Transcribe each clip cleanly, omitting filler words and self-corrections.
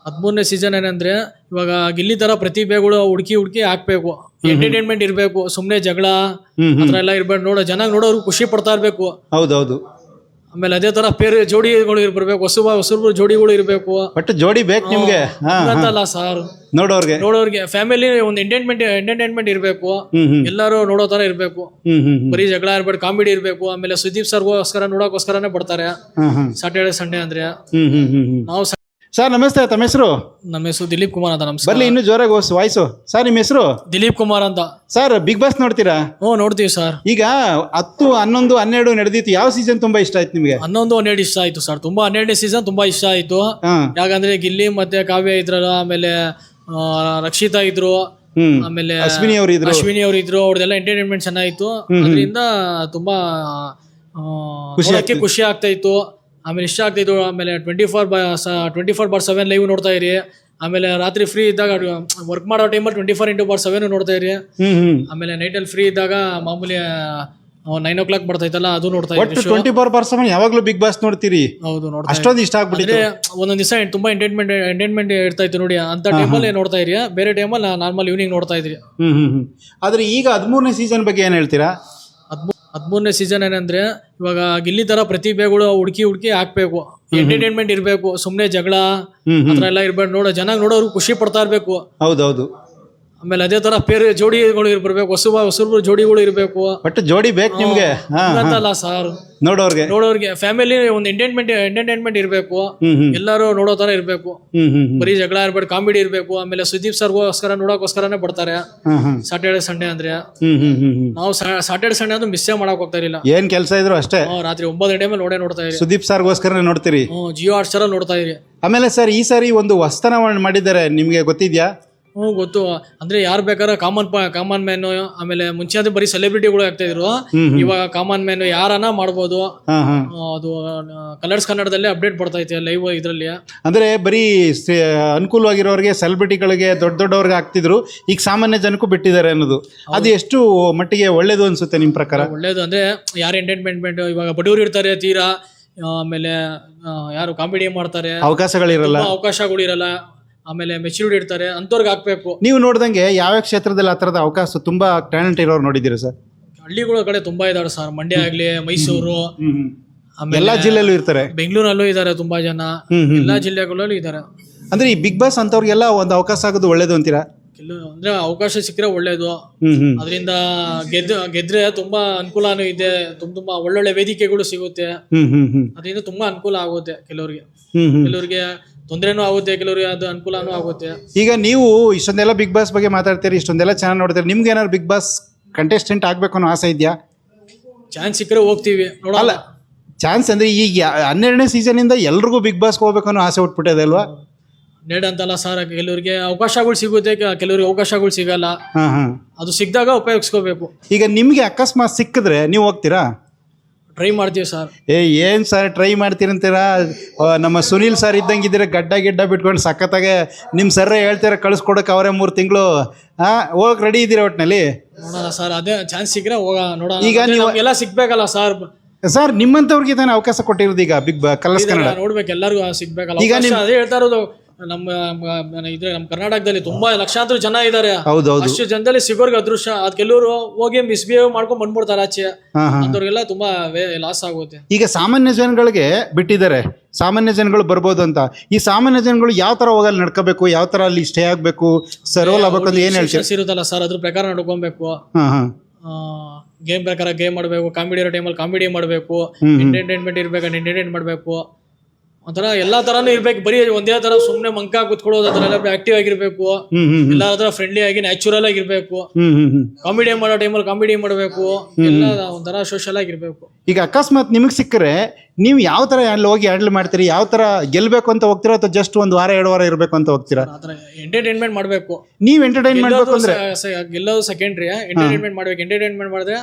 13ನೇ season ಏನಂದ್ರೆ ಇವಾಗ ಗಿಲ್ಲಿ ತರ ಪ್ರತಿಭೆಗಳು ಹುಡುಕಿ ಹಾಕ್ಬೇಕು. ಎಂಟರ್ಟೈನ್ಮೆಂಟ್ ಇರ್ಬೇಕು, ಸುಮ್ನೆ ಜಗಳ ಆತರ ಎಲ್ಲ ಇರ್ಬೇಕು. ನೋಡೋರು ಖುಷಿ ಪಡ್ತಾ ಇರ್ಬೇಕು. ಹೌದೌದು. ಆಮೇಲೆ ಅದೇ ತರ ಜೋಡಿಗಳು ಇರ್ಬೇಕು, ಹೊಸಬರು ಜೋಡಿಗಳು ಇರ್ಬೇಕು. ಬಟ್ ಜೋಡಿ ಬೇಕು ನಿಮ್ಗೆ ಅಂತಲ್ಲ ಸರ್, ನೋಡೋರ್ಗೆ ಫ್ಯಾಮಿಲಿ ಒಂದು ಎಂಟರ್ಟೈನ್ಮೆಂಟ್ ಇರ್ಬೇಕು. ಎಲ್ಲರೂ ನೋಡೋ ತರ ಇರ್ಬೇಕು. ಬರೀ ಜಗಳ ಇರ್ಬೇಕು, ಕಾಮಿಡಿ ಇರ್ಬೇಕು. ಆಮೇಲೆ ಸುದೀಪ್ ಸರ್ಗೋಸ್ಕರ ನೋಡೋಕೋಸ್ಕರನೇ ಬರ್ತಾರೆ ಸಾಟರ್ಡೆ ಸಂಡೇ ಅಂದ್ರೆ. ನಾವು ಸರ್ ನಮಸ್ತೆ, ತಮ್ಮ ಹೆಸರು? ನಮ್ಮ ಹೆಸರು ದಿಲೀಪ್ ಕುಮಾರ್ ಅಂತ. ನಮಸ್ಕಾರ. ಬರ್ಲಿ ಇನ್ನು ಜೋರಾಗಿ ವಾಯ್ಸು. ಸರ್ ನಿಮ್ಮ ಹೆಸರು? ದಿಲೀಪ್ ಕುಮಾರ್ ಅಂತ. ಸರ್ ಬಿಗ್ ಬಾಸ್ ನೋಡ್ತೀರಾ? ನೋಡ್ತೀವಿ ಸರ್. ಈಗ 10, 11, 12 ನಡೆದಿತ್ತು. ಯಾವ ಸೀಸನ್ ತುಂಬಾ ಇಷ್ಟ ಆಯ್ತು ನಿಮಗೆ? 11, 12 ಇಷ್ಟ ಆಯ್ತು ಸರ್. ತುಂಬಾ 12ನೇ ಸೀಸನ್ ತುಂಬಾ ಇಷ್ಟ ಆಯ್ತು. ಯಾಕಂದ್ರೆ ಗಿಲ್ಲಿ ಮತ್ತೆ ಕಾವ್ಯ ಇದ್ರಲ್ಲ, ಆಮೇಲೆ ರಕ್ಷಿತಾ ಇದ್ರು, ಆಮೇಲೆ ಅಶ್ವಿನಿ ಅವರು ಇದ್ರು. ಅವ್ರದೆಲ್ಲ ಎಂಟರ್ಟೈನ್ಮೆಂಟ್ ಚೆನ್ನಾಗಿತ್ತು. ಅದರಿಂದ ತುಂಬಾ ಖುಷಿ ಆಗ್ತಾ ಇತ್ತು. ಆಮೇಲೆ ಇಷ್ಟ ಆಗ್ತಿತ್ತು. ಆಮೇಲೆ 24/7 ಲೈವ್ ನೋಡ್ತಾ ಇರಿ. ಆಮೇಲೆ ರಾತ್ರಿ ಫ್ರೀ ಇದ್ದಾಗ ವರ್ಕ್ ಮಾಡೋ ಟೈಮಲ್ಲಿ 24/7 ನೋಡ್ತಾ ಇರಿ. ಆಮೇಲೆ ನೈಟಲ್ಲಿ ಫ್ರೀ ಇದ್ದಾಗ ಮಾಮೂಲಿ 9 o'clock ಬರ್ತಾ ಇತ್ತಲ್ಲ, ಅದು ನೋಡ್ತಾ ಇರಿ. 24/7 ಯಾವಾಗ್ಲೂ ಬಿಗ್ ಬಾಸ್ ನೋಡ್ತೀರಿ? ಹೌದು, ನೋಡ್ತಾ. ಅಷ್ಟೊಂದು ಇಷ್ಟ ಆಗ್ಬಿಟ್ಟಿದೆ. ಒಂದೊಂದ್ ದಿವಸ ತುಂಬಾ ಎಂಟರ್ಟೈನ್ಮೆಂಟ್ ಇರ್ತಾ ಇತ್ತು ನೋಡಿ, ಅಂತ ಟೈಮಲ್ಲಿ ನೋಡ್ತಾ ಇರಿ. ಬೇರೆ ಟೈಮಲ್ಲಿ ನಾರ್ಮಲ್ ಈವ್ನಿಂಗ್ ನೋಡ್ತಾ ಇದ್ರಿ. ಆದ್ರೆ ಈಗ 13ನೇ ಸೀಸನ್ ಬಗ್ಗೆ ಏನ್ ಹೇಳ್ತೀರಾ? 13ನೇ ಸೀಸನ್ ಏನಂದ್ರೆ ಇವಾಗ ಗಿಲ್ಲಿ ತರ ಪ್ರತಿಭೆಗಳು ಹುಡುಕಿ ಹಾಕ್ಬೇಕು. ಎಂಟರ್ಟೈನ್ಮೆಂಟ್ ಇರ್ಬೇಕು, ಸುಮ್ನೆ ಜಗಳ ಆತರ ಎಲ್ಲ ಇರ್ಬೇಕು. ನೋಡೋರು ಖುಷಿ ಪಡ್ತಾ ಇರ್ಬೇಕು. ಹೌದೌದು. ಆಮೇಲೆ ಅದೇ ತರ ಜೋಡಿಗಳು ಇರ್ಬೇಕು, ಹೊಸಬರು ಜೋಡಿಗಳು ಇರ್ಬೇಕು. ಬಟ್ ಜೋಡಿ ಬೇಕು ನಿಮ್ಗೆ ಅಂತಲ್ಲ ಸರ್, ನೋಡೋರ್ಗೆ ಫ್ಯಾಮಿಲಿ ಒಂದು ಎಂಟರ್ಟೈನ್ಮೆಂಟ್ ಇರ್ಬೇಕು. ಎಲ್ಲರೂ ನೋಡೋ ತರ ಇರ್ಬೇಕು. ಬರೀ ಜಗಳ ಇರ್ಬೇಕು, ಕಾಮಿಡಿ ಇರ್ಬೇಕು. ಆಮೇಲೆ ಸುದೀಪ್ ಸರ್ಗೋಸ್ಕರ ನೋಡೋಕೋಸ್ಕರನೇ ಬರ್ತಾರೆ ಸಾಟರ್ಡೆ ಸಂಡೇ ಅಂದ್ರೆ. ನಾವು ಸಾಟರ್ಡೆ ಸಂಡೇ ಅಂದ್ರೆ ಮಿಸ್ ಮಾಡಕ್ ಹೋಗ್ತಾ ಇರಲಿಲ್ಲ. ಏನ್ ಕೆಲಸ ಇದ್ರು ಅಷ್ಟೇ. ರಾತ್ರಿ 9 ಗಂಟೆ ಮೇಲೆ ನೋಡ್ತಾ ಇರಿ. ಸುದೀಪ್ ಸರ್ಗೋಸ್ಕರ ನೋಡ್ತೀರಿ? ಜಿಯೋ ಹಾಟ್ಸ್ಟಾರ್ ಅಲ್ಲಿ ನೋಡ್ತಾ ಇರಿ. ಆಮೇಲೆ ಸರ್ ಈ ಸಾರಿ ಒಂದು ಹೊಸ್ತನ ಮಾಡಿದ್ದಾರೆ, ನಿಮ್ಗೆ ಗೊತ್ತಿದ್ಯಾ? ಗೊತ್ತು. ಅಂದ್ರೆ ಯಾರು ಬೇಕಾದ್ರೆ ಕಾಮನ್ ಮ್ಯಾನ್. ಆಮೇಲೆ ಮುಂಚೆ ಅಂದ್ರೆ ಬರೀ ಸೆಲೆಬ್ರಿಟಿಗಳು ಆಗ್ತಾ ಇದ್ರು. ಇವಾಗ ಕಾಮನ್ ಮ್ಯಾನ್ ಯಾರನ್ನ ಮಾಡ್ಬೋದು. ಅದು ಕಲರ್ಸ್ ಕನ್ನಡದಲ್ಲಿ ಅಪ್ಡೇಟ್ ಬರ್ತಾ ಐತೆ ಲೈವ್ ಇದ್ರಲ್ಲಿ. ಅಂದ್ರೆ ಬರೀ ಅನುಕೂಲವಾಗಿರೋರಿಗೆ, ಸೆಲೆಬ್ರಿಟಿಗಳಿಗೆ, ದೊಡ್ಡವ್ರಿಗೆ ಆಗ್ತಿದ್ರು. ಈಗ ಸಾಮಾನ್ಯ ಜನಕ್ಕೂ ಬಿಟ್ಟಿದ್ದಾರೆ ಅನ್ನೋದು, ಅದು ಎಷ್ಟು ಮಟ್ಟಿಗೆ ಒಳ್ಳೇದು ಅನ್ಸುತ್ತೆ ನಿಮ್ ಪ್ರಕಾರ? ಒಳ್ಳೇದು ಅಂದ್ರೆ ಯಾರು ಎಂಟರ್ಟೈನ್ಮೆಂಟ್, ಇವಾಗ ಬಡವರು ಇರ್ತಾರೆ ತೀರಾ. ಆಮೇಲೆ ಯಾರು ಕಾಮಿಡಿ ಮಾಡ್ತಾರೆ, ಅವಕಾಶಗಳಿರಲ್ಲ. ಆಮೇಲೆ ಮೆಚೂರಿಟಿ ಇರ್ತಾರೆ, ಅಂತವ್ರಿಗೆ ಹಾಕ್ಬೇಕು. ನೀವು ನೋಡ್ದಂಗೆ ಯಾವ ಕ್ಷೇತ್ರದಲ್ಲಿ ಆ ತರದ ಅವಕಾಶ ತುಂಬಾ ಟ್ಯಾಲೆಂಟ್ ಇರೋರು ನೋಡಿದ್ದೀರಾ ಸರ್? ಹಳ್ಳಿಗಳ ಕಡೆ ತುಂಬಾ ಇದಾರೆ ಸರ್. ಮಂಡ್ಯ ಆಗ್ಲಿ, ಮೈಸೂರು, ಎಲ್ಲಾ ಜಿಲ್ಲೆಯಲ್ಲೂ ಇರ್ತಾರೆ. ಬೆಂಗಳೂರಲ್ಲೂ ಇದಾರೆ ತುಂಬಾ ಜನ. ಎಲ್ಲಾ ಜಿಲ್ಲೆಗಳಲ್ಲೂ ಇದಾರೆ. ಅಂದ್ರೆ ಈ ಬಿಗ್ ಬಾಸ್ ಅಂತವ್ರಿಗೆಲ್ಲ ಒಂದು ಅವಕಾಶ ಆಗೋದು ಒಳ್ಳೇದು ಅಂತೀರಾ? ಅಂದ್ರೆ ಅವಕಾಶ ಸಿಕ್ಕರೆ ಒಳ್ಳೇದು. ಅದರಿಂದ ಗೆದ್ರೆ ತುಂಬಾ ಅನುಕೂಲನೂ ಇದೆ. ತುಂಬಾ ಒಳ್ಳೊಳ್ಳೆ ವೇದಿಕೆಗಳು ಸಿಗುತ್ತೆ. ಅದರಿಂದ ತುಂಬಾ ಅನುಕೂಲ ಆಗುತ್ತೆ. ಕೆಲವರಿಗೆ ತೊಂದರೆನೂ ಆಗುತ್ತೆ, ಕೆಲವರಿಗೆ ಅದು ಅನುಕೂಲನೂ ಆಗುತ್ತೆ. ಈಗ ನೀವು ಇಷ್ಟೊಂದೆಲ್ಲ ಬಿಗ್ ಬಾಸ್ ಬಗ್ಗೆ ಮಾತಾಡ್ತೀರಿ, ಇಷ್ಟೊಂದೆಲ್ಲ ಚಾನಲ್ ನೋಡ್ತೀರಿ. ನಿಮ್ಗೆ ಏನಾದ್ರು ಬಿಗ್ ಬಾಸ್ ಕಂಟೆಸ್ಟೆಂಟ್ ಆಗ್ಬೇಕು ಅನ್ನೋ ಆಸೆ ಇದೆಯಾ? ಚಾನ್ಸ್ ಸಿಕ್ಕರೆ ಹೋಗ್ತೀವಿ. ನೋಡಲ್ಲ ಚಾನ್ಸ್ ಅಂದ್ರೆ ಈಗ 12ನೇ ಸೀಸನ್ ಇಂದ ಎಲ್ರಿಗೂ ಬಿಗ್ ಬಾಸ್ ಹೋಗ್ಬೇಕು ಅನ್ನೋ ಆಸೆ ಹುಟ್ಬಿಟ್ಟಿದೆ ಅಲ್ವಾ? ಅಂತಲ್ಲ ಸರ್, ಕೆಲವರಿಗೆ ಅವಕಾಶಗಳು ಸಿಗುತ್ತೆ, ಕೆಲವರಿಗೆ ಅವಕಾಶಗಳು ಸಿಗಲ್ಲ. ಅದು ಸಿಕ್ಕಿದಾಗ ಉಪಯೋಗಿಸ್ಕೋಬೇಕು. ಈಗ ನಿಮ್ಗೆ ಅಕಸ್ಮಾತ್ ಸಿಕ್ಕಿದ್ರೆ ನೀವು ಹೋಗ್ತೀರಾ? ಟ್ರೈ ಮಾಡ್ತೀವಿ ಸರ್. ಏನ್ ಸರ್ ಟ್ರೈ ಮಾಡ್ತೀರಂತೀರಾ? ನಮ್ಮ ಸುನೀಲ್ ಸರ್ ಇದ್ದಂಗಿದ್ರೆ ಗಡ್ಡ ಬಿಟ್ಕೊಂಡು ಸಖತ್ತಾಗೆ ನಿಮ್ ಸರ್ ಹೇಳ್ತೀರಾ ಕಳಿಸ್ಕೊಡಕ್ಕೆ ಅವರೇ 3 ತಿಂಗಳು ಹೋಗಕ್ ರೆಡಿ ಇದ್ದೀರಾ ಒಟ್ಟಿನಲ್ಲಿ? ನೋಡೋಣ ಸರ್, ಅದೇ ಚಾನ್ಸ್ ಸಿಕ್ಕರೆ ನೋಡೋಣ. ಈಗ ನೀವು ಎಲ್ಲ ಸಿಗ್ಬೇಕಲ್ಲ ಸರ್. ಸರ್ ನಿಮ್ಮಂತವ್ರಿಗೆ ತಾನೇ ಅವಕಾಶ ಕೊಟ್ಟಿರೋದು ಈಗ ಬಿಗ್ ಕಲರ್ಸ್ ಕನ್ನಡ. ನೋಡ್ಬೇಕು, ಎಲ್ಲರಿಗೂ ಸಿಗ್ಬೇಕಲ್ಲ. ಈಗ ಅದೇ ಹೇಳ್ತಾ ಇರೋದು, ನಮ್ಮ ಕರ್ನಾಟಕದಲ್ಲಿ ತುಂಬಾ ಲಕ್ಷಾಂತರ ಜನ ಇದಾರೆ. ಅಷ್ಟು ಜನದಲ್ಲಿ ಸಿಗೋರ್ಗೆ ಅದೃಷ್ಟ. ಅದ್ ಕೆಲವರು ಹೋಗಿ ಮಿಸ್ಬಿಹೇವ್ ಮಾಡ್ಕೊಂಡ್ ಬಂದ್ಬಿಡ್ತಾರೆ ಆಚೆ. ಅಂತವ್ರಿಗೆಲ್ಲ ತುಂಬಾ ಲಾಸ್ ಆಗುತ್ತೆ. ಈಗ ಸಾಮಾನ್ಯ ಜನಗಳಿಗೆ ಬಿಟ್ಟಿದ್ದಾರೆ, ಸಾಮಾನ್ಯ ಜನಗಳು ಬರ್ಬೋದು ಅಂತ. ಈ ಸಾಮಾನ್ಯ ಜನಗಳು ಯಾವ ತರ ಹೋಗಲ್ಲಿ ನಡ್ಕೋಬೇಕು, ಯಾವ ತರ ಅಲ್ಲಿ ಸ್ಟೇ ಆಗ್ಬೇಕು, ಸರ್ವಲ್ ಆಗ್ಬೇಕು ಅಂತ ಏನ್ ಹೇಳ್ತೀರಾ? ಇರುತ್ತಲ್ಲ ಸರ್, ಅದ್ರ ಪ್ರಕಾರ ನಡ್ಕೊಬೇಕು. ಗೇಮ್ ಪ್ರಕಾರ ಗೇಮ್ ಮಾಡ್ಬೇಕು, ಕಾಮಿಡಿ ಇರೋ ಟೈಮಲ್ಲಿ ಕಾಮಿಡಿ ಮಾಡ್ಬೇಕು, ಎಂಟರ್ಟೈನ್ಮೆಂಟ್ ಇರ್ಬೇಕು, ಎಂಟರ್ಟೈನ್ ಮಾಡ್ಬೇಕು. ಒಂಥರ ಎಲ್ಲಾ ತರಾನು ಇರ್ಬೇಕು. ಬರೀ ಒಂದೇ ತರ ಸುಮ್ನೆ ಮಂಕ ಕುತ್ಕೊಳ್ಳೋದು ಅದನ್ನೆಲ್ಲ ಆಕ್ಟಿವ್ ಆಗಿರ್ಬೇಕು. ಎಲ್ಲಾರ ಫ್ರೆಂಡ್ಲಿ ಆಗಿ ನ್ಯಾಚುರಲ್ ಆಗಿರ್ಬೇಕು. ಕಾಮಿಡಿ ಮಾಡೋ ಟೈಮಲ್ಲಿ ಕಾಮಿಡಿ ಮಾಡ್ಬೇಕು. ಎಲ್ಲ ಒಂಥರ ಸೋಷಿಯಲ್ ಆಗಿರ್ಬೇಕು. ಈಗ ಅಕಸ್ಮಾತ್ ನಿಮಗ್ ಸಿಕ್ಕರೆ ನೀವು ಯಾವ ತರ ಅಲ್ಲಿ ಹೋಗಿ ಹ್ಯಾಂಡಲ್ ಮಾಡ್ತೀರಿ? ಯಾವ ತರ ಗೆಲ್ಬೇಕು ಅಂತ ಹೋಗ್ತೀರಾ, ಅಥವಾ ಜಸ್ಟ್ 1 ವಾರ 2 ವಾರ ಇರ್ಬೇಕು ಅಂತ ಹೋಗ್ತೀರಾ? ಎಂಟರ್ಟೈನ್ಮೆಂಟ್ ಮಾಡ್ಬೇಕು. ನೀವ್ ಎಂಟರ್ಟೈನ್ ಮಾಡ್ಬೇಕು ಅಂದ್ರೆ ಗೆಲ್ಲೋದು ಸೆಕೆಂಡ್ರಿ. ಎಂಟರ್ಟೈನ್ಮೆಂಟ್ ಮಾಡ್ಬೇಕು. ಎಂಟರ್ಟೈನ್ಮೆಂಟ್ ಮಾಡಿದ್ರೆ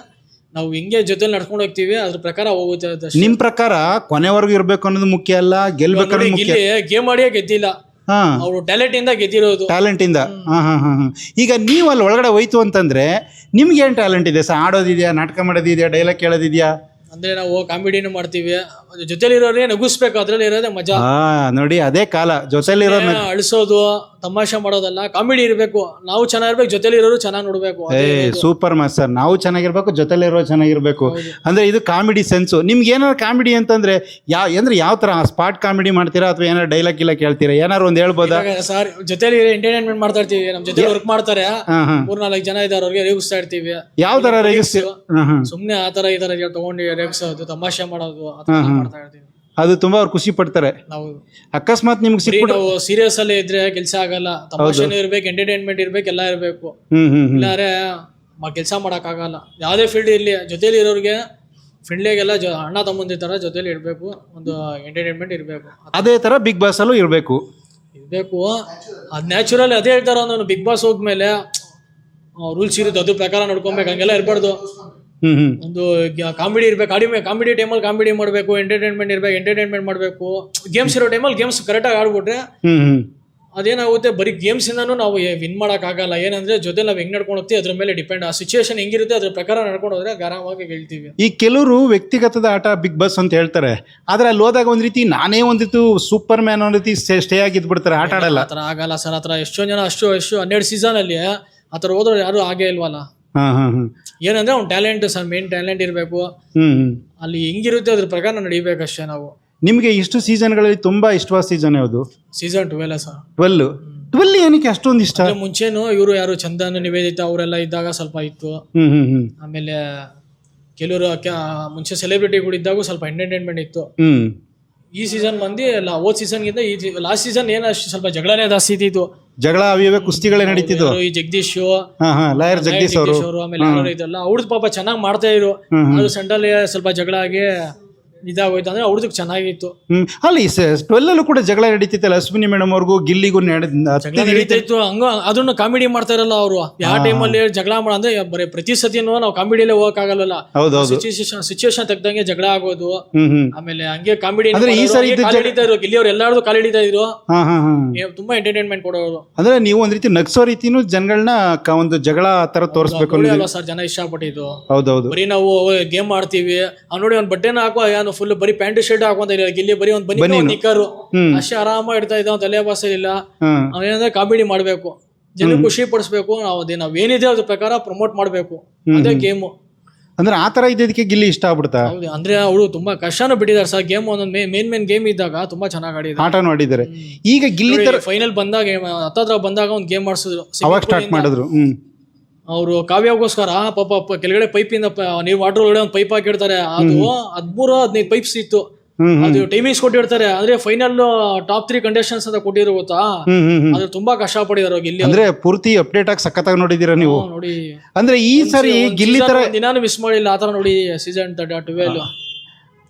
ನಾವು ಹಿಂಗೆ ಜೊತೆಲಿ ನಡ್ಕೊಂಡು ಹೋಗ್ತೀವಿ, ಅದ್ರ ಪ್ರಕಾರ ಹೋಗುತ್ತೆ. ನಿಮ್ ಪ್ರಕಾರ ಕೊನೆವರೆಗೂ ಇರ್ಬೇಕು ಅನ್ನೋದು ಮುಖ್ಯ ಅಲ್ಲ, ಗೆಲ್ಬೇಕು ಅನ್ನೋದು ಮುಖ್ಯ. ಗೇಮ್ ಆಡಿಯೇ ಗೆದ್ದಿಲ್ಲ, ಅವ್ರು ಟ್ಯಾಲೆಂಟ್ ಇಂದ ಗೆದ್ದಿರೋದು. ಟ್ಯಾಲೆಂಟ್ ಇಂದ. ಈಗ ನೀವು ಅಲ್ಲಿ ಒಳಗಡೆ ಹೋಯ್ತು ಅಂತಂದ್ರೆ ನಿಮ್ಗೆ ಏನ್ ಟ್ಯಾಲೆಂಟ್ ಇದೆ ಸರ್? ಆಡೋದಿದ್ಯಾ, ನಾಟಕ ಮಾಡೋದಿದ್ಯಾ, ಡೈಲಾಗ್ ಕೇಳೋದಿದ್ಯಾ? ಅಂದ್ರೆ ನಾವು ಕಾಮಿಡಿನೂ ಮಾಡ್ತೀವಿ, ಜೊತೆಲಿರೋರೇ ನಗಿಸ್ಬೇಕು, ಅದ್ರಲ್ಲಿ ಇರೋದೇ ಮಜಾ. ನೋಡಿ ಅದೇ ಕಾಲ ಜೊತೆಲಿರೋ ಅಳಿಸೋದು ತಮಾಷೆ ಮಾಡೋದಲ್ಲ, ಕಾಮಿಡಿ ಇರಬೇಕು, ನಾವು ಚೆನ್ನಾಗಿರ್ಬೇಕು, ಜೊತೆಲಿ ಇರೋರು ಚೆನ್ನಾಗಿ ನೋಡ್ಬೇಕು. ಸೂಪರ್ ಮಾಸ್ಟರ್, ನಾವು ಚೆನ್ನಾಗಿರ್ಬೇಕು, ಜೊತೆಲಿರೋ ಚೆನ್ನಾಗಿರ್ಬೇಕು. ಅಂದ್ರೆ ಇದು ಕಾಮಿಡಿ ಸೆನ್ಸು. ನಿಮ್ಗೆ ಏನಾರು ಕಾಮಿಡಿ ಅಂತಂದ್ರೆ ಯಾವ ತರ ಸ್ಪಾಟ್ ಕಾಮಿಡಿ ಮಾಡ್ತೀರಾ ಅಥವಾ ಏನಾರು ಡೈಲಾಗ್ ಇಲ್ಲ ಕೇಳ್ತೀರಾ? ಏನಾರು ಒಂದ್ ಹೇಳ್ಬೋದಾ ಸರ್? ಜೊತೆಲಿ ಎಂಟರ್ಟೈನ್ಮೆಂಟ್ ಮಾಡ್ತಾ ಇರ್ತೀವಿ, ನಮ್ ಜೊತೆ ವರ್ಕ್ ಮಾಡ್ತಾರೆ 3-4 ಜನ ಇದಾರೆ, ಅವ್ರಿಗೆ ರೇಗಿಸ್ತಾ ಇರ್ತೀವಿ. ಯಾವ ತರ ರೇಗಿಸ್ತೀವಿ? ಸುಮ್ನೆ ಆ ತರ ಈ ತರ ತಗೊಂಡು ರೇಗಿಸೋದು, ತಮಾಷೆ ಮಾಡೋದು, ಮಾಡ್ತಾ ಇರ್ತೀವಿ. ಅದು ತುಂಬಾ ಅವ್ರು ಖುಷಿ ಪಡ್ತಾರೆ. ನಾವು ಅಕಸ್ಮಾತ್ ನಿಮ್ಗೆ ಸಿಕ್ಬಿಟ್ಟು ನಾವು ಸೀರಿಯಸ್ ಅಲ್ಲಿ ಇದ್ರೆ ಕೆಲಸ ಆಗಲ್ಲ, ತಮಾಷೆನೂ ಇರ್ಬೇಕು, ಎಂಟರ್ಟೈನ್ಮೆಂಟ್ ಇರ್ಬೇಕು, ಎಲ್ಲ ಇರ್ಬೇಕು. ಇಲ್ಲಾರೆ ಕೆಲಸ ಮಾಡಕ್ ಆಗಲ್ಲ. ಯಾವ್ದೇ ಫೀಲ್ಡ್ ಇರ್ಲಿ, ಜೊತೆಲಿ ಇರೋರಿಗೆ ಫ್ರೆಂಡ್ಲಿಗೆಲ್ಲ ಅಣ್ಣ ತಮ್ಮಂದಿ ತರ ಜೊತೆಲಿ ಇರ್ಬೇಕು, ಒಂದು ಎಂಟರ್ಟೈನ್ಮೆಂಟ್ ಇರ್ಬೇಕು. ಅದೇ ತರ ಬಿಗ್ ಬಾಸ್ ಅಲ್ಲೂ ಇರ್ಬೇಕು. ಅದ್ ನ್ಯಾಚುರಲ್. ಅದೇ ಹೇಳ್ತಾರ, ನಾನು ಬಿಗ್ ಬಾಸ್ ಹೋದ್ಮೇಲೆ ರೂಲ್ಸ್ ಇರುತ್ತೆ, ಅದ್ರ ಪ್ರಕಾರ ನೋಡ್ಕೊಬೇಕು, ಹಂಗೆಲ್ಲ ಇರ್ಬಾರ್ದು. ಒಂದು ಕಾಮಿಡಿ ಇರ್ಬೇಕು, ಕಾಮಿಡಿ ಟೈಮಲ್ಲಿ ಕಾಮಿಡಿ ಮಾಡ್ಬೇಕು, ಎಂಟರ್ಟೈನ್ಮೆಂಟ್ ಮಾಡ್ಬೇಕು. ಗೇಮ್ಸ್ ಇರೋ ಟೈಮಲ್ಲಿ ಗೇಮ್ಸ್ ಕರೆಕ್ಟಾಗಿ ಆಡ್ಬಿಟ್ರೆ ಅದೇನಾಗುತ್ತೆ, ಬರೀ ಗೇಮ್ಸ್ ಇಂದಾನು ನಾವು ವಿನ್ ಮಾಡಕ್ ಆಗಲ್ಲ. ಏನಂದ್ರೆ ಜೊತೆ ನಾವು ಹೆಂಗ್ ನಡ್ಕೊಂಡು ಹೋಗ್ತೀವಿ ಅದ್ರ ಮೇಲೆ ಡಿಪೆಂಡ್. ಆ ಸಿಚುವೇಶನ್ ಹೆಂಗಿರುತ್ತೆ ಅದ್ರ ಪ್ರಕಾರ ನಡ್ಕೊಂಡು ಹೋದ್ರೆ ಆರಾಮಾಗಿ ಗೆಲ್ತೀವಿ. ಈ ಕೆಲವರು ವ್ಯಕ್ತಿಗತದ ಆಟ ಬಿಗ್ ಬಾಸ್ ಅಂತ ಹೇಳ್ತಾರೆ, ಆದ್ರೆ ಅಲ್ಲಿ ಹೋದಾಗ ಒಂದ್ ರೀತಿ ನಾನೇ ಒಂದಿತ್ತು ಸೂಪರ್ ಮ್ಯಾನ್ ಒಂದ್ ರೀತಿ ಸ್ಟೇ ಆಗಿದ್ಬಿಡ್ತಾರೆ, ಆಟ ಆಡಲ್ಲ. ಆತರ ಆಗಲ್ಲ ಸರ್. ಆತರ ಎಷ್ಟೊಂದ್ ಜನ ಅಷ್ಟು 12 ಸೀಸನ್ ಅಲ್ಲಿ ಆತರ ಹೋದ್ರೆ ಯಾರು ಆಗೇ ಇಲ್ವಲ್ಲ. ಏನಂದ್ರೆ ಅವ್ನ್ ಟ್ಯಾಲೆಂಟ್ ಸರ್, ಮೇನ್ ಟ್ಯಾಲೆಂಟ್ ಇರ್ಬೇಕು. ಅಲ್ಲಿ ಹೆಂಗಿರುತ್ತೆ ಅದ್ರ ಪ್ರಕಾರ ನಡಿಬೇಕಷ್ಟೇ ನಾವು. ನಿಮ್ಗೆ ಇಷ್ಟು ಸೀಸನ್ಗಳಲ್ಲಿ ತುಂಬಾ ಇಷ್ಟವಾದ ಸೀಸನ್ ಯಾವುದು? Season 12 sir. 12 ಏನಕ್ಕೆ ಅಷ್ಟೊಂದು ಇಷ್ಟ? ಮುಂಚೆನು ಇವರು ಯಾರು ಚಂದನ್, ನಿವೇದಿತಾ ಅವರೆಲ್ಲ ಇದ್ದಾಗ ಸ್ವಲ್ಪ ಇತ್ತು. ಆಮೇಲೆ ಕೆಲವರು ಮುಂಚೆ ಸೆಲೆಬ್ರಿಟಿಗಳು ಇದ್ದಾಗ ಸ್ವಲ್ಪ ಎಂಟರ್ಟೈನ್ಮೆಂಟ್ ಇತ್ತು. ಈ ಸೀಸನ್ ಬಂದು ಹೋದ್ ಸೀಸನ್ಗಿಂತ ಈ ಲಾಸ್ಟ್ ಸೀಸನ್ ಏನಷ್ಟು ಸ್ವಲ್ಪ ಜಗಳನೇ ಜಾಸ್ತಿ ಇದ್ದಿತ್ತು. ಜಗಳ ಅವಿವೆ ಕುಸ್ತಿಗಳೇ ನಡೀತಿದ್ದು. ಈ ಜಗದೀಶ್ ಲಾಯರ್ ಜಗದೀಶ್ ಅವರು ಆಮೇಲೆ ಇದೆಲ್ಲ ಅವ್ರದ್ದು ಪಾಪ ಚೆನ್ನಾಗಿ ಮಾಡ್ತಾ ಇದ್ರು. ಅದು ಸೆಂಟ್ರಲ್ಲಿ ಸ್ವಲ್ಪ ಜಗಳ ಆಗಿ ಇದಾಗೋಯ್ತು. ಅಂದ್ರೆ ಅವ್ರದಕ್ಕೆ ಚೆನ್ನಾಗಿತ್ತು. ಅಲ್ಲಿ 12 ಕೂಡ ಜಗಳ ನಡೀತಿತ್ತಲ್ಲ, ಅಶ್ವಿನಿ ಮೇಡಮ್ ಅವ್ರಿಗೂ ಗಿಲ್ಲಿಗೂ ನಡೀತಾ ಇತ್ತು. ಹಂಗ ಅದನ್ನು ಕಾಮಿಡಿ ಮಾಡ್ತಾ ಇರಲ್ಲ ಅವರು. ಯಾವ ಟೈಮಲ್ಲಿ ಜಗಳ ಅಂದ್ರೆ ಬರೀ ಪ್ರತಿ ಸತಿನೂ ನಾವು ಕಾಮಿಡಿಯಲ್ಲೇ ಹೋಗಕ್ ಆಗಲ್ಲ. ಸಿಚುವೇಶನ್ ತೆಗ್ದಂಗೆ ಜಗಳ ಆಗೋದು. ಆಮೇಲೆ ಹಂಗೆ ಕಾಮಿಡಿ ನಡೀತಾ ಇದ್ರು. ಗಿಲ್ಲಿ ಅವ್ರು ಎಲ್ಲಾರ್ದು ಕಾಲ್ ಹಿಡಿತಾ ಇದ್ರು. ತುಂಬಾ ಎಂಟರ್ಟೈನ್ಮೆಂಟ್ ಕೊಡೋರು. ಅಂದ್ರೆ ನೀವು ಒಂದ್ ರೀತಿ ನಗ್ಸೋ ರೀತಿನೂ ಜನಗಳನ್ನ ಒಂದು ಜಗಳ ತರ ತೋರಿಸ್ಬೇಕು ಸರ್. ಜನ ಇಷ್ಟಪಟ್ಟಿದ್ದು. ಹೌದೌದು. ಬರೀ ನಾವು ಗೇಮ್ ಆಡ್ತೀವಿ, ನೋಡಿ ಒಂದ್ ಬಟ್ಟೆನ ಹಾಕೋ, ಫುಲ್ ಬರೀ ಪ್ಯಾಂಟ್ ಶರ್ಟ್ ಹಾಕೊಂತ ಇಲ್ಲ, ಗಿಲ್ಲಿ ಬರೀ ಒಂದ್ ಬನ್ನಿ ನಿಕ್ಕರು ಅಷ್ಟೇ ಆರಾಮ ಇಡ್ತಾ ಇದ್ದ. ತಲೆ ಬಾಸ ಇಲ್ಲ. ಅವೇನಂದ್ರೆ ಕಾಮಿಡಿ ಮಾಡ್ಬೇಕು, ಜನ ಖುಷಿ ಪಡಿಸ್ಬೇಕು. ನಾವೇನಿದೆ ಅದ್ರ ಪ್ರಕಾರ ಪ್ರಮೋಟ್ ಮಾಡ್ಬೇಕು. ಅದೇ ಗೇಮು. ಅಂದ್ರೆ ಆತರ ಇದ್ದಕ್ಕೆ ಗಿಲ್ಲಿ ಇಷ್ಟ ಆಗ್ಬಿಡ್ತಾ? ಅಂದ್ರೆ ಅವಳು ತುಂಬಾ ಕಷ್ಟನೂ ಬಿಟ್ಟಿದ್ದಾರೆ ಸರ್. ಗೇಮ್ ಒಂದೊಂದು ಮೇನ್ ಗೇಮ್ ಇದ್ದಾಗ ತುಂಬಾ ಚೆನ್ನಾಗಿ ಆಡಿದ್ರು, ಆಟ ನೋಡಿದ್ದಾರೆ. ಈಗ ಗಿಲ್ಲಿ ಫೈನಲ್ ಬಂದಾಗ ಹತ್ತತ್ರ ಬಂದಾಗ ಒಂದ್ ಗೇಮ್ ಮಾಡಿಸಿದ್ರು, ಅವಾಗ ಸ್ಟಾರ್ಟ್ ಮಾಡಿದ್ರು. ಅವರು ಕಾವ್ಯಗೋಸ್ಕರ ಪಾಪ ಕೆಳಗಡೆ ಪೈಪಿಂದ ನೀರು ವಾಟರ್ ಒಳಗಡೆ ಒಂದು ಪೈಪ್ ಹಾಕಿರ್ತಾರೆ. ಅದು 13-15 ಪೈಪ್ಸ್ ಇತ್ತು. ಅದು ಟೈಮಿಂಗ್ಸ್ ಕೊಟ್ಟಿರ್ತಾರೆ. ಅಂದ್ರೆ ಫೈನಲ್ ಟಾಪ್ 3 ಕಂಡೀಷನ್ಸ್ ಅಂತ ಕೊಟ್ಟಿರೋ ಗೊತ್ತಾ. ಅದು ತುಂಬಾ ಕಷ್ಟ ಪಡಿದಾರೆ ಇಲ್ಲಿ. ಅಂದ್ರೆ ಪೂರ್ತಿ ಅಪ್ಡೇಟ್ ಆಗಿ ಸಖತ್ತಾಗಿ ನೋಡಿದೀರಾ ನೀವು. ನೋಡಿ ಅಂದ್ರೆ ಈ ಸರಿ ಗಿಲ್ಲಿ ತರ ದಿನಾನು ಮಿಸ್ ಮಾಡಿಲ್ಲ. ಆತರ ನೋಡಿ ಸೀಸನ್ 12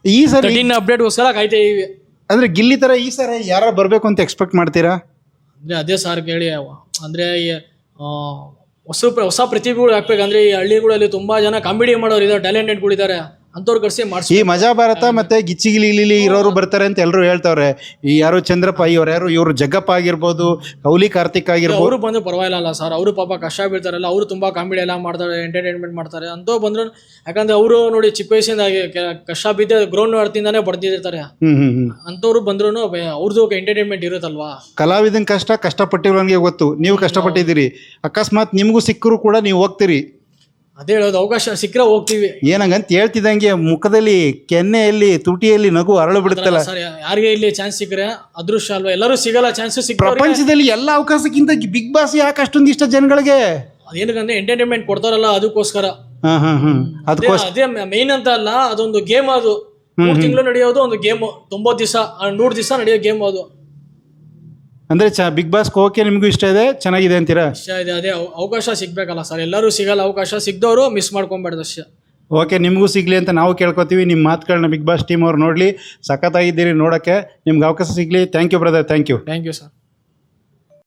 ಈ ಸರಿ ಅಪ್ಡೇಟ್ ಗೋಸ್ಕರ ಕಾಯ್ತಾ ಇದೀವಿ. ಅಂದ್ರೆ ಗಿಲ್ಲಿ ತರ ಈ ಸರಿ ಯಾರು ಬರ್ಬೇಕು ಅಂತ ಎಕ್ಸ್ಪೆಕ್ಟ್ ಮಾಡ್ತೀರಾ? ಅಂದ್ರೆ ಅದೇ ಸಾರ್ ಕೇಳಿ. ಅಂದ್ರೆ ಹೊಸ ಪ್ರತಿಭೆಗಳು ಹಾಕ್ಬೇಕಂದ್ರೆ ಈ ಹಳ್ಳಿಗಳಲ್ಲಿ ತುಂಬಾ ಜನ ಕಾಮಿಡಿ ಮಾಡೋರು ಇದಾರೆ, ಟ್ಯಾಲೆಂಟೆಡ್ಗಳಿದ್ದಾರೆ. ಅಂತವ್ರು ಕರ್ಸಿ ಮಾಡಿಸಿ. ಈ ಮಜಾ ಭಾರತ ಮತ್ತೆ ಗಿಚ್ಚಿಗಿಲಿ ಇರೋರು ಬರ್ತಾರೆ ಅಂತ ಎಲ್ಲರೂ ಹೇಳ್ತಾವ್ರೆ. ಈ ಯಾರು ಚಂದ್ರಪ್ಪ ಇವರು ಜಗ್ಗಪ್ಪ ಆಗಿರ್ಬೋದು, ಕೌಲಿ ಕಾರ್ತಿಕ್ ಆಗಿರ್ಬೋದು, ಅವರು ಬಂದ್ರೆ ಪರವಾಗಿಲ್ಲ ಸರ್. ಅವರು ಪಾಪ ಕಷ್ಟ ಬೀಳ್ತಾರಲ್ಲ, ಅವರು ತುಂಬಾ ಕಾಮಿಡಿ ಎಲ್ಲ ಮಾಡ್ತಾರೆ, ಎಂಟರ್ಟೈನ್ಮೆಂಟ್ ಮಾಡ್ತಾರೆ. ಅಂತವ್ ಬಂದ್ರು, ಯಾಕಂದ್ರೆ ಅವರು ನೋಡಿ ಚಿಕ್ಕ ವಯಸ್ಸಿಂದ ಕಷ್ಟ ಬಿದ್ದ ಗ್ರೌಂಡ್ ಆಡ್ತಿಂದಾನೆ ಬಡ್ದಿರ್ತಾರೆ. ಅಂತವ್ರು ಬಂದ್ರು ಅವ್ರದ್ದು ಎಂಟರ್ಟೈನ್ಮೆಂಟ್ ಇರುತ್ತಲ್ವಾ. ಕಲಾವಿದನ್ ಕಷ್ಟಪಟ್ಟಿರೋನ್ಗೆ ಗೊತ್ತು. ನೀವು ಕಷ್ಟಪಟ್ಟಿದ್ದೀರಿ. ಅಕಸ್ಮಾತ್ ನಿಮ್ಗೂ ಸಿಕ್ಕರು ಕೂಡ ನೀವು ಹೋಗ್ತೀರಿ. ಅದೇ ಹೇಳೋದು, ಅವಕಾಶ ಸಿಕ್ಕರೆ ಹೋಗ್ತೀವಿ. ಏನಂಗಂತ ಹೇಳ್ತಿದ್ದಂಗೆ ಮುಖದಲ್ಲಿ, ಕೆನ್ನೆಯಲ್ಲಿ, ತುಟಿಯಲ್ಲಿ ನಗು ಅರಳು ಬಿಡುತ್ತಲ್ಲ ಸರ್. ಯಾರಿಗೆ ಇಲ್ಲಿ ಚಾನ್ಸ್ ಸಿಕ್ಕರೆ ಅದೃಷ್ಟ ಅಲ್ವಾ. ಎಲ್ಲರೂ ಸಿಗಲ್ಲ ಚಾನ್ಸ್. ಪ್ರಪಂಚದಲ್ಲಿ ಎಲ್ಲ ಅವಕಾಶಕ್ಕಿಂತ ಬಿಗ್ ಬಾಸ್ ಯಾಕೆ ಅಷ್ಟೊಂದು ಇಷ್ಟ ಜನಗಳಿಗೆ? ಅದೇನಂದ್ರೆ ಎಂಟರ್ಟೈನ್ಮೆಂಟ್ ಕೊಡ್ತಾರಲ್ಲ, ಅದಕ್ಕೋಸ್ಕರ. ಅದೇ ಮೇನ್ ಅಂತ ಅಲ್ಲ, ಅದೊಂದು ಗೇಮ್. ಅದು 3 ತಿಂಗಳು ನಡೆಯೋದು ಒಂದು ಗೇಮ್. 90 ದಿವಸ 100 ದಿವಸ ನಡೆಯೋ ಗೇಮ್ ಅದು. ಅಂದ್ರೆ ಬಿಗ್ ಬಾಸ್ ಹೋಗಕ್ಕೆ ನಿಮ್ಗೂ ಇಷ್ಟ ಇದೆ, ಚೆನ್ನಾಗಿದೆ ಅಂತೀರಾ? ಇಷ್ಟ ಇದೆ. ಅದೇ ಅವಕಾಶ ಸಿಗ್ಬೇಕಲ್ಲ ಸರ್. ಎಲ್ಲರೂ ಸಿಗಲ್ಲ ಅವಕಾಶ. ಸಿಗ್ದವರು ಮಿಸ್ ಮಾಡ್ಕೊಂಬಾರ್ದು ಅಷ್ಟೇ. ಓಕೆ, ನಿಮಗೂ ಸಿಗ್ಲಿ ಅಂತ ನಾವು ಕೇಳ್ಕೊತೀವಿ. ನಿಮ್ಮ ಮಾತುಗಳನ್ನ ಬಿಗ್ ಬಾಸ್ ಟೀಮ್ ಅವ್ರು ನೋಡಲಿ. ಸಖತ್ತಾಗಿದ್ದೀರಿ ನೋಡೋಕ್ಕೆ. ನಿಮ್ಗೆ ಅವಕಾಶ ಸಿಗಲಿ. Thank you brother. Thank you sir.